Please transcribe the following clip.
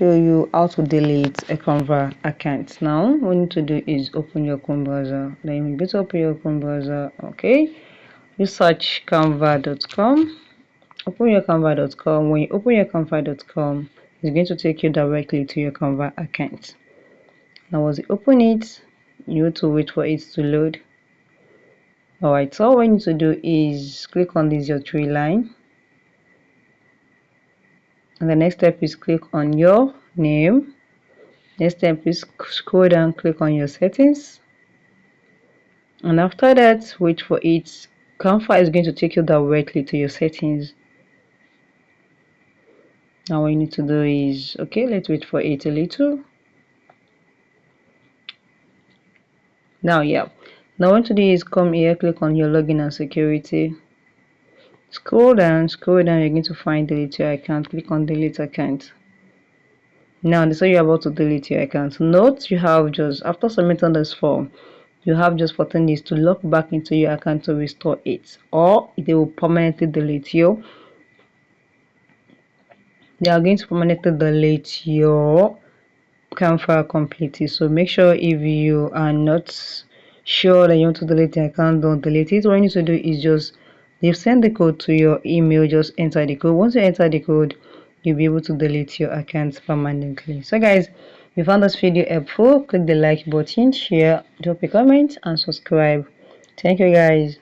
show you how to delete a Canva account. Now what you need to do is open your Chrome browser. Then you go to open your Chrome browser. Okay, you search canva.com. Open your canva.com. When you open your canva.com, it's going to take you directly to your Canva account. Now once you open it, you need to wait for it to load. Alright, so all you need to do is click on this your three line, and the next step is click on your name. Next step is scroll down, click on your settings, and after that wait for it. Canva is going to take you directly to your settings. Now what you need to do is, okay, let's wait for it a little. Now now what to do is come here, click on your login and security, scroll down, you're going to find delete your account. Click on delete account. Now this is you're about to delete your account. Note you have just, after submitting this form, you have just 14 days to log back into your account to restore it, or they will permanently delete you. They are going to permanently delete your Canva completely. So make sure if you are not sure that you want to delete the account, don't delete it. What you need to do is just, they've sent the code to your email, just enter the code. Once you enter the code, you'll be able to delete your account permanently. So guys, if you found this video helpful, click the like button, share, drop a comment and subscribe. Thank you guys.